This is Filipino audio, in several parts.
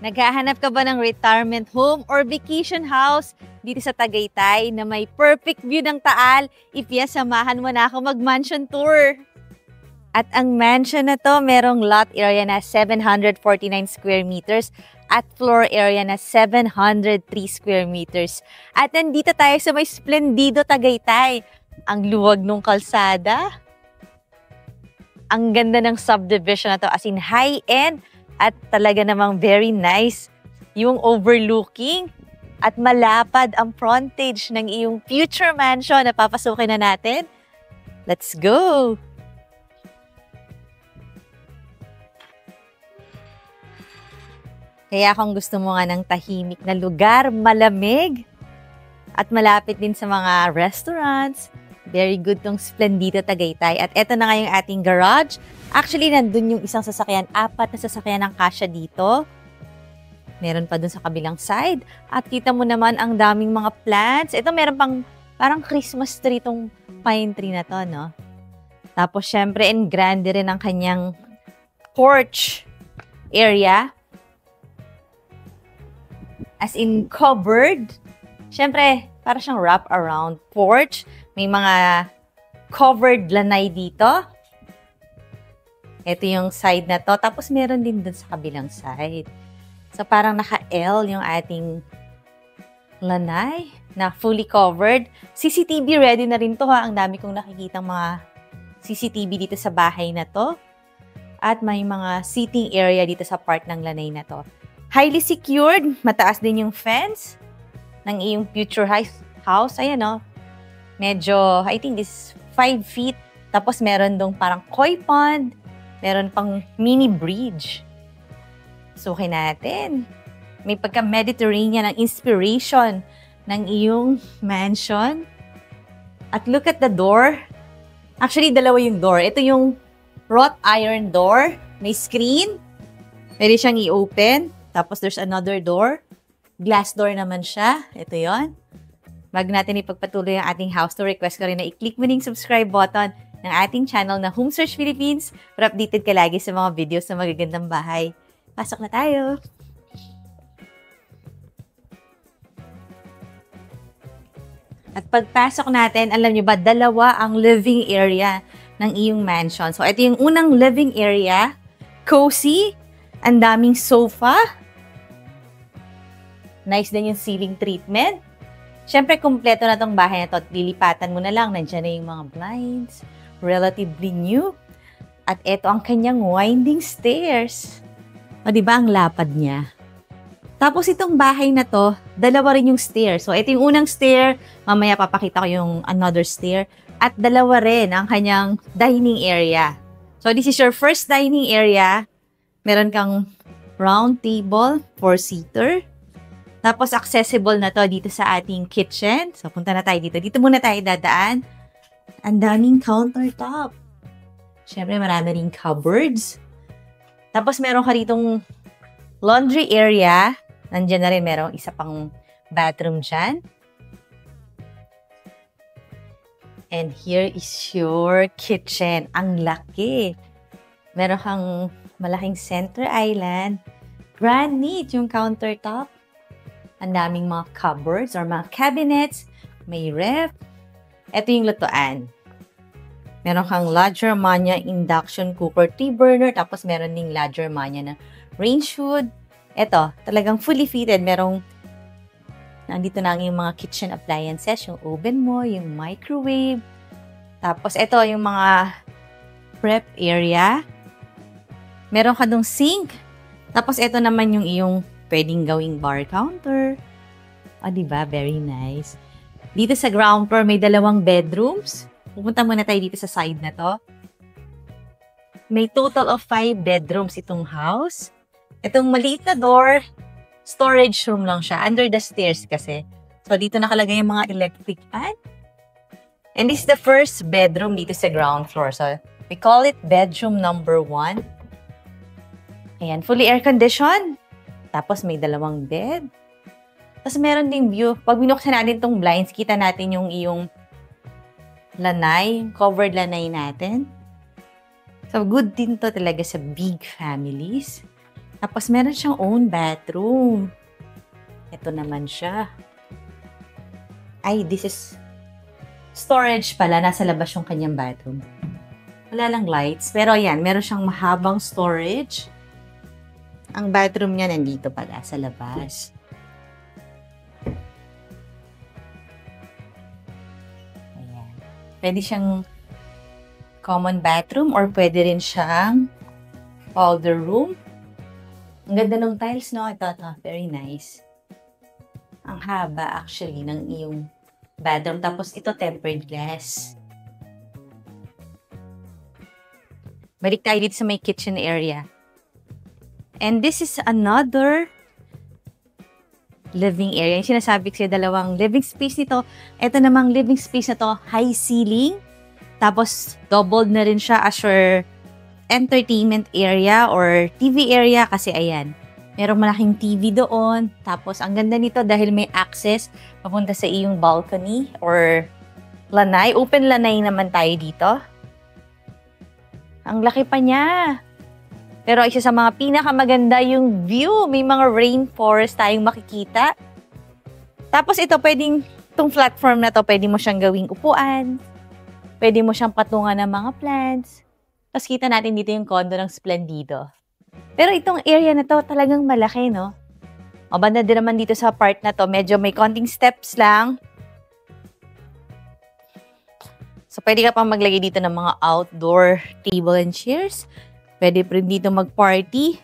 Naghahanap ka ba ng retirement home or vacation house dito sa Tagaytay na may perfect view ng Taal? If yes, samahan mo na ako mag-mansion tour. At ang mansion na to, merong lot area na 749 square meters at floor area na 703 square meters. At nandito tayo sa may Splendido Tagaytay. Ang luwag ng kalsada. Ang ganda ng subdivision na to, as in high-end. At talaga namang very nice yung overlooking at malapad ang frontage ng iyong future mansion na papasukin na natin. Let's go! Kaya kung gusto mo nga ng tahimik na lugar, malamig at malapit din sa mga restaurants, very good tong Splendido Tagaytay. At eto na nga yung ating garage. Actually, nandun yung isang sasakyan. 4 na sasakyan ang kasya dito. Meron pa dun sa kabilang side. At kita mo naman ang daming mga plants. Ito meron pang parang Christmas tree tong pine tree na to, no? Tapos, syempre, and grande rin ang kanyang porch area. As in, covered. Syempre, para siyang wrap-around porch. May mga covered lanay dito. Ito yung side na to. Tapos meron din dun sa kabilang side. So parang naka-L yung ating lanay na fully covered. CCTV ready na rin to ha. Ang dami kong nakikitang mga CCTV dito sa bahay na to. At may mga seating area dito sa part ng lanay na to. Highly secured. Mataas din yung fence ng iyong future house. Ayan o. Medyo, I think this 5 feet. Tapos meron dong parang koi pond. Meron pang mini bridge. Sukin natin. May pagka-Mediterranean ang inspiration ng iyong mansion. At look at the door. Actually, dalawa yung door. Ito yung wrought iron door. May screen. Pwede siyang i-open. Tapos there's another door. Glass door naman siya. Ito yon. Bago natin ipagpatuloy ang ating house tour, request ko rin na i-click mo yung subscribe button ng ating channel na Home Search Philippines para updated ka lagi sa mga videos na magagandang bahay. Pasok na tayo! At pagpasok natin, alam nyo ba, 2 ang living area ng iyong mansion. So, ito yung unang living area. Cozy. Ang daming sofa. Nice din yung ceiling treatment. Siyempre, kumpleto na tong bahay na to. Lilipatan mo na lang. Nandiyan na yung mga blinds. Relatively new. At ito ang kanyang winding stairs. O, diba ang lapad niya? Tapos itong bahay na to, 2 rin yung stair. So, ito yung unang stair. Mamaya papakita ko yung another stair. At 2 rin ang kanyang dining area. So, this is your first dining area. Meron kang round table, 4-seater. Tapos, accessible na to dito sa ating kitchen. So, punta na tayo dito. Dito muna tayo dadaan. Ang daming countertop. Siyempre, marami ring cupboards. Tapos, meron ka ditong laundry area. Nandiyan na rin, merong isa pang bathroom dyan. And here is your kitchen. Ang laki. Meron kang malaking center island. Granite yung countertop. Ang daming mga cupboards or mga cabinets. May ref. Ito yung lutuan. Meron kang Lagermania induction cooker 3-burner. Tapos meron ding Lagermania na range hood. Ito, talagang fully fitted. Merong, nandito na yung mga kitchen appliances. Yung oven mo, yung microwave. Tapos ito yung mga prep area. Meron ka dong sink. Tapos ito naman yung iyong pwedeng gawing bar counter. O, diba? Very nice. Dito sa ground floor, may 2 bedrooms. Pupunta muna tayo dito sa side na to. May total of 5 bedrooms itong house. Itong maliit na door, storage room lang siya. Under the stairs kasi. So, dito nakalagay yung mga electric fan. And this is the first bedroom dito sa ground floor. So, we call it bedroom number 1. Ayan, fully air-conditioned. Tapos may 2 bed. Tapos meron ding view. Pag binuksan natin itong blinds, kita natin yung iyong lanay, covered lanay natin. So, good din to talaga sa big families. Tapos, meron siyang own bathroom. Ito naman siya. Ay, this is storage pala. Nasa labas yung kanyang bathroom. Wala lang lights. Pero ayan, meron siyang mahabang storage. Ang bathroom niya nandito pala sa labas. Ayan. Pwede siyang common bathroom or pwede rin siyang powder room. Ang ganda ng tiles, no? Ito. Very nice. Ang haba, actually, ng iyong bathroom. Tapos, ito tempered glass. Balik tayo dito sa may kitchen area. And this is another living area. Yung sinasabi ko sa'yo, dalawang living space nito. Ito namang living space na to, high ceiling. Tapos, doubled na rin siya as your entertainment area or TV area kasi ayan, merong malaking TV doon. Tapos, ang ganda nito dahil may access papunta sa iyong balcony or lanay. Open lanay naman tayo dito. Ang laki pa niya. Pero isa sa mga pinakamaganda yung view. May mga rainforest tayong makikita. Tapos ito, itong platform na to, pwede mo siyang gawing upuan. Pwede mo siyang patungan ng mga plants. Tapos kita natin dito yung condo ng Splendido. Pero itong area na to talagang malaki, no? O banda din naman dito sa part na to, medyo may konting steps lang. So pwede ka pang maglagay dito ng mga outdoor table and chairs. Pwede rin dito mag-party.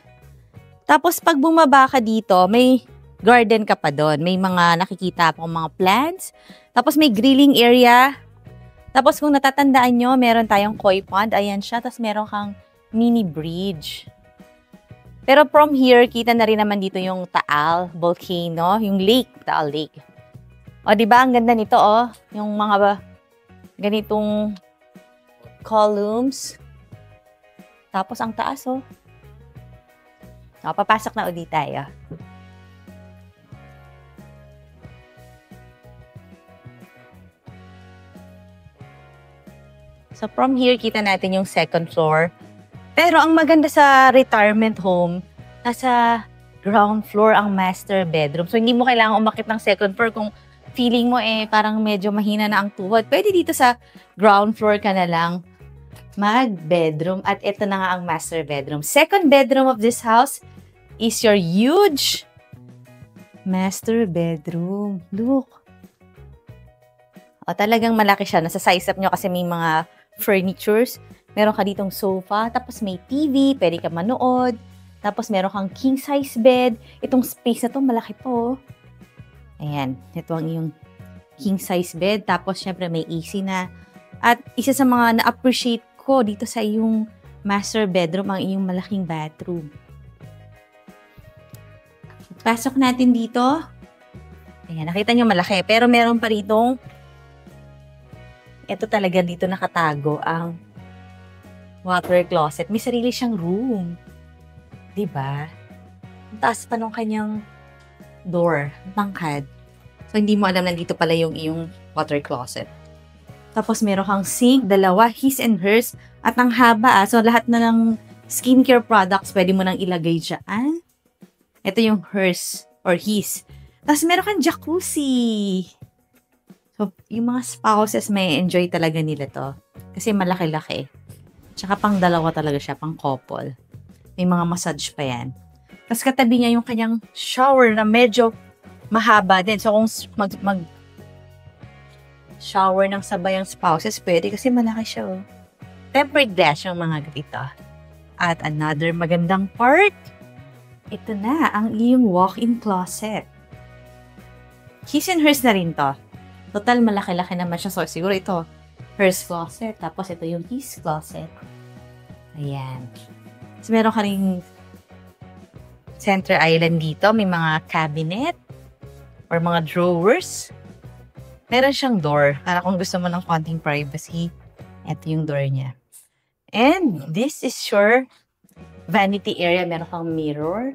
Tapos pag bumaba ka dito, may garden ka pa doon. May mga nakikita pang mga plants. Tapos may grilling area. Tapos kung natatandaan nyo, meron tayong koi pond. Ayan siya. Tapos meron kang mini bridge. Pero from here, kita na rin naman dito yung Taal Volcano. Yung lake. Taal Lake. O, diba? Ang ganda nito, oh. Yung mga ganitong columns. Tapos ang taas, oh. O, papasok na ulit tayo. So, from here, kita natin yung second floor. Pero, ang maganda sa retirement home, nasa ground floor ang master bedroom. So, hindi mo kailangan umakit ng second floor kung feeling mo parang medyo mahina na ang tuhod. Pwede dito sa ground floor ka na lang mag-bedroom. At ito na nga ang master bedroom. Second bedroom of this house is your huge master bedroom. Look. O, talagang malaki siya. Nasa size up nyo kasi may mga furnitures. Meron ka ditong sofa, tapos may TV, pwede ka manood. Tapos meron kang king size bed. Itong space na to, malaki to. Ayan, ito ang iyong king size bed. Tapos syempre may AC na. At isa sa mga na-appreciate ko dito sa iyong master bedroom, ang iyong malaking bathroom. Pasok natin dito. Ayan, nakita nyo malaki. Pero meron pa ritong ito talaga dito nakatago ang water closet. May sarili siyang room. Diba? Ang taas pa nung kanyang door. Tangkad. So, hindi mo alam na dito pala yung iyong water closet. Tapos, meron kang sink, dalawa, his and hers. At ang haba, so lahat na ng skincare products pwede mo nang ilagay dyan. Ito yung hers or his. Tapos, meron kang jacuzzi. So, yung mga spouses may enjoy talaga nila to. Kasi malaki-laki. Tsaka pang dalawa talaga siya, pang couple. May mga massage pa yan. Tapos katabi niya yung kanyang shower na medyo mahaba din. So, kung shower ng sabay ang spouses, pwede kasi malaki siya. Oh. Tempered glass yung mga ganito. At another magandang part, ito na, ang iyong walk-in closet. His and hers na rin to. Total, malaki-laki naman siya. So, siguro ito, hers closet. Tapos, ito yung his closet. Ayan. So, meron ka rin center island dito. May mga cabinet or mga drawers. Meron siyang door. Para kung gusto mo ng konting privacy, ito yung door niya. And this is your vanity area. Meron kang mirror.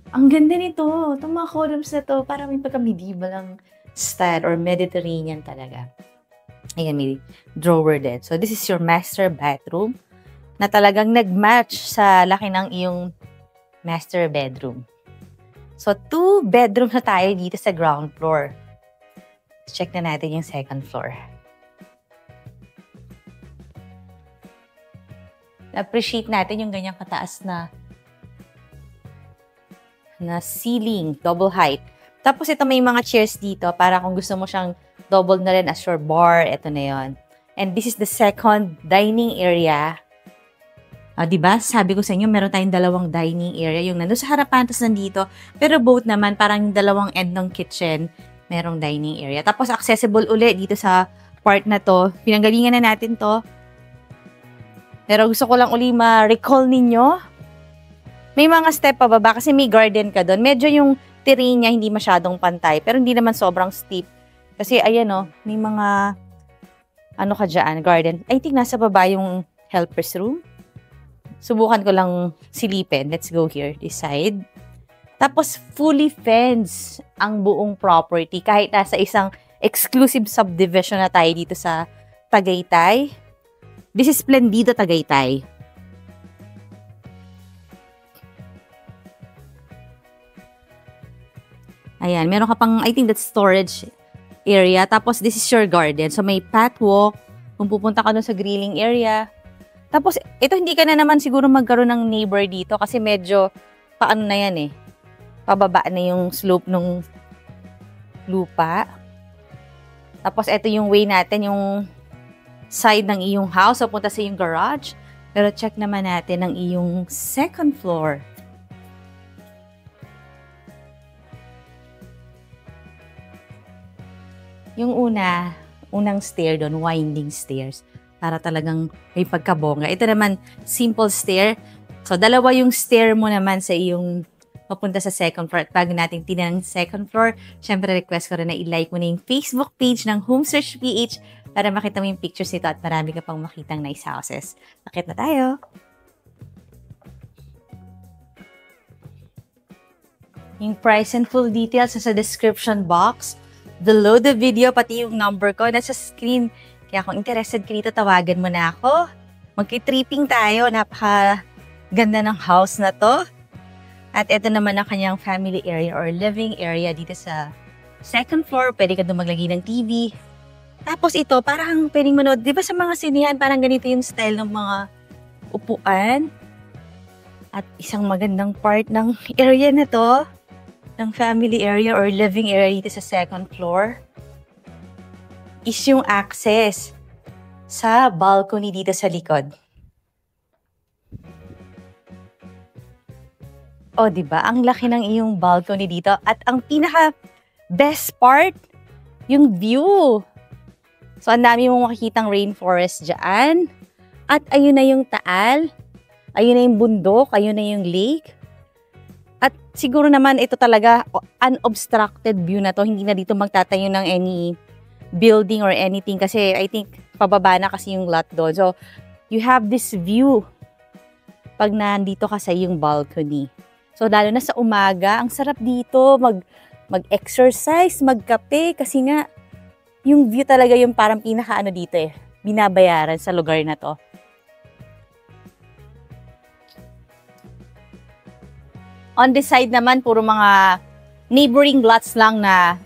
Ang ganda nito. Itong mga columns na to, para may pagka-medieval ang style or Mediterranean talaga. Ayan, may drawer din. So, this is your master bathroom na talagang nag-match sa laki ng iyong master bedroom. So, 2 bedroom na tayo dito sa ground floor. Check na natin yung second floor. Na-appreciate natin yung ganyang kataas na ceiling, double height. Tapos ito may mga chairs dito para kung gusto mo siyang double na rin as your bar, ito na yon. And this is the second dining area. Diba? Sabi ko sa inyo, meron tayong 2 dining area. Yung nandun sa harapan, tapos nandito. Pero both naman, parang 2 end ng kitchen, merong dining area. Tapos accessible uli dito sa part na to. Pinanggalingan na natin to. Pero gusto ko lang uli ma-recall ninyo. May mga step pababa kasi may garden ka doon. Medyo yung terrain niya hindi masyadong pantay. Pero hindi naman sobrang steep. Kasi ayan may mga ano ka dyan, garden. I think nasa baba yung helper's room. Subukan ko lang silipin. Let's go here, this side. Tapos, fully fenced ang buong property. Kahit nasa isang exclusive subdivision na tayo dito sa Tagaytay. This is Splendido, Tagaytay. Ayan, meron ka pang, I think that's storage area. Tapos, this is your garden. So, may pathwalk. Kung pupunta ka dun sa grilling area. Tapos, ito hindi ka na naman siguro magkaroon ng neighbor dito kasi medyo, paano na yan pababa na yung slope ng lupa. Tapos, ito yung way natin, yung side ng iyong house, so punta sa iyong garage. Pero check naman natin ang iyong second floor. Yung unang stair doon, winding stairs. Para talagang may pagkabongga. Ito naman, simple stair. So, 2 yung stair mo naman sa iyong papunta sa second floor. At bago natin tingnan ang second floor, syempre request ko rin na i-like mo na yung Facebook page ng Home Search PH para makita mo yung pictures nito at marami ka pang makitang nice houses. Akit na tayo! Yung price and full details sa description box. Below the video, pati yung number ko nasa screen. Kaya kung interested ka dito, tawagan mo na ako. Magki-tripping tayo. Napaka-ganda ng house na to. At ito naman ang kanyang family area or living area dito sa second floor. Pwede ka doon maglagay ng TV. Tapos ito, parang pwedeng manood. Di ba sa mga sinihan, parang ganito yung style ng mga upuan. At isang magandang part ng area na to, ng family area or living area dito sa second floor, is yung access sa balcony dito sa likod. O, diba? Ang laki ng iyong balcony dito. At ang pinaka best part, yung view. So, ang dami mong makikitang rainforest dyan. At ayun na yung Taal. Ayun na yung bundok. Ayun na yung lake. At siguro naman ito talaga unobstructed view na to. Hindi na dito magtatayo ng any building or anything kasi I think pababa na kasi yung lot doon. So, you have this view pag nandito ka sa iyong balcony. So, lalo na sa umaga, ang sarap dito mag-exercise, magkape kasi nga yung view talaga yung parang pinaka-ano dito binabayaran sa lugar na to. On this side naman, puro mga neighboring lots lang na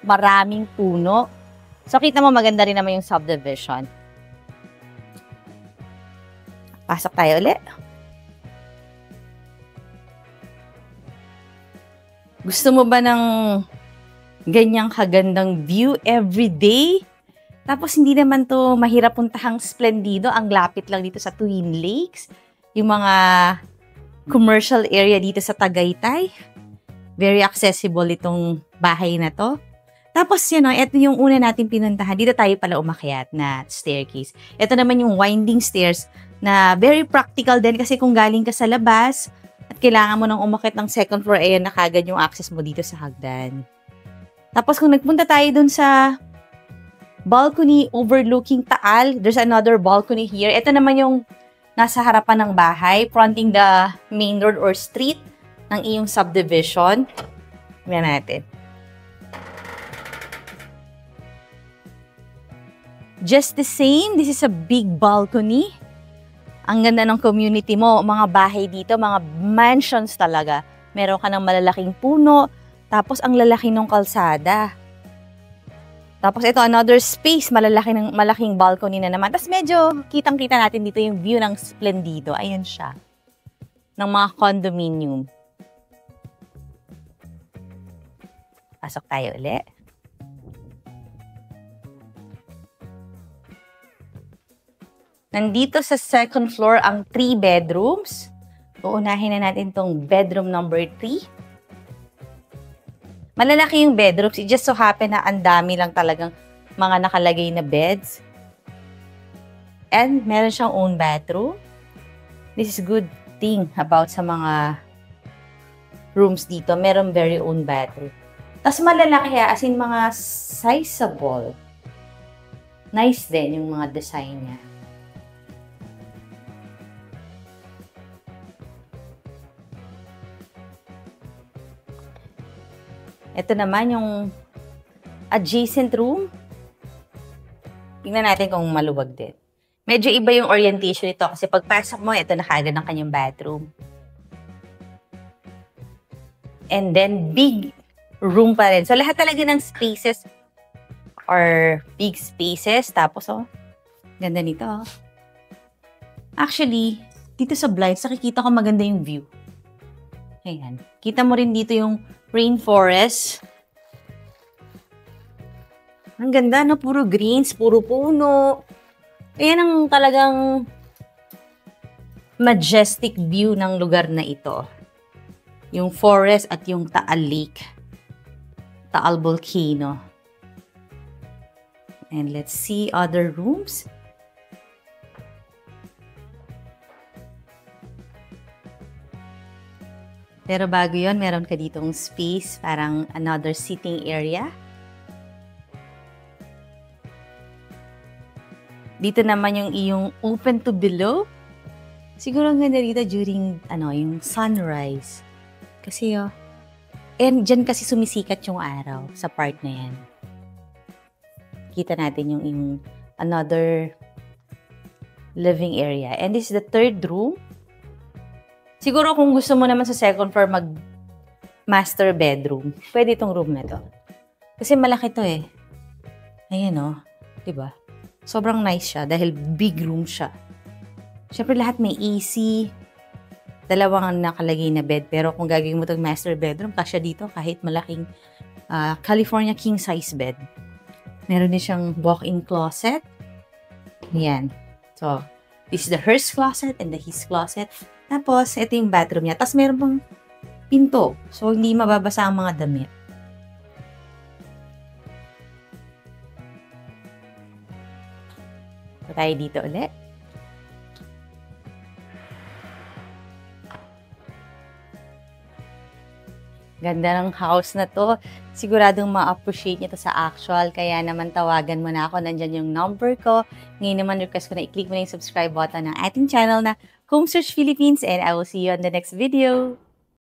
maraming puno. So, kita mo maganda rin naman yung subdivision. Pasok tayo ulit. Gusto mo ba ng ganyang kagandang view every day? Tapos, hindi naman to mahirap puntahang Splendido. Ang lapit lang dito sa Twin Lakes. Yung mga commercial area dito sa Tagaytay. Very accessible itong bahay na to. Tapos ito yung una natin pinuntahan. Dito tayo pala umakyat na staircase. Ito naman yung winding stairs na very practical din kasi kung galing ka sa labas at kailangan mo nang umakyat ng second floor, ayan na kagad yung access mo dito sa hagdan. Tapos kung nagpunta tayo dun sa balcony overlooking Taal, there's another balcony here. Ito naman yung nasa harapan ng bahay, fronting the main road or street ng iyong subdivision. Tingnan natin. Just the same, this is a big balcony. Ang ganda ng community mo, mga bahay dito, mga mansions talaga. Meron ka ng malalaking puno, tapos ang lalaki ng kalsada. Tapos ito, another space, malaking balcony na naman. Tapos medyo kitang-kita natin dito yung view ng Splendido. Ayan siya. Ng mga condominium. Pasok tayo ulit. Nandito sa second floor ang 3 bedrooms. Uunahin na natin tong bedroom number 3. Malalaki yung bedrooms. It just so happen na ang dami lang talagang mga nakalagay na beds. And meron siyang own bathroom. This is good thing about sa mga rooms dito. Meron very own bathroom. Tapos malalaki as in mga sizable. Nice din yung mga design niya. Ito naman yung adjacent room. Tingnan natin kung maluwag din. Medyo iba yung orientation nito kasi pagpasok mo, ito na kaagad ang kanyang bathroom. And then, big room pa rin. So, lahat talaga ng spaces are big spaces. Tapos, oh, ganda nito. Oh. Actually, dito sa blinds, nakikita ko maganda yung view. Ayan. Kita mo rin dito yung rainforest. Ang ganda, no? Puro greens, puro puno. Ayan ang talagang majestic view ng lugar na ito. Yung forest at yung Taal Lake. Taal Volcano. And let's see other rooms. Pero bago yon, meron ka ditong space, parang another sitting area. Dito naman yung iyong open to below. Siguro ang ganda dito during yung sunrise. Kasi and dyan kasi sumisikat yung araw sa part na yan. Kita natin yung another living area. And this is the third room. Siguro kung gusto mo naman sa second floor mag-master bedroom, pwede itong room na to. Kasi malaki to eh. Ayan diba? Sobrang nice siya dahil big room siya. Siyempre lahat may AC, dalawang nakalagay na bed. Pero kung gagawin mo itong master bedroom, kasya dito kahit malaking California king size bed. Meron din siyang walk-in closet. Ayan. So, this is the hers closet and the his closet. Tapos, ito yung bathroom niya. Tapos, meron pang pinto. So, hindi mababasa ang mga damit. So, tayo dito ulit. Ganda ng house na to. Siguradong ma-appreciate niyo to sa actual. Kaya naman tawagan mo na ako. Nandyan yung number ko. Ngayon naman request ko na i-click mo na yung subscribe button ng ating channel na Home Search Philippines. And I will see you on the next video.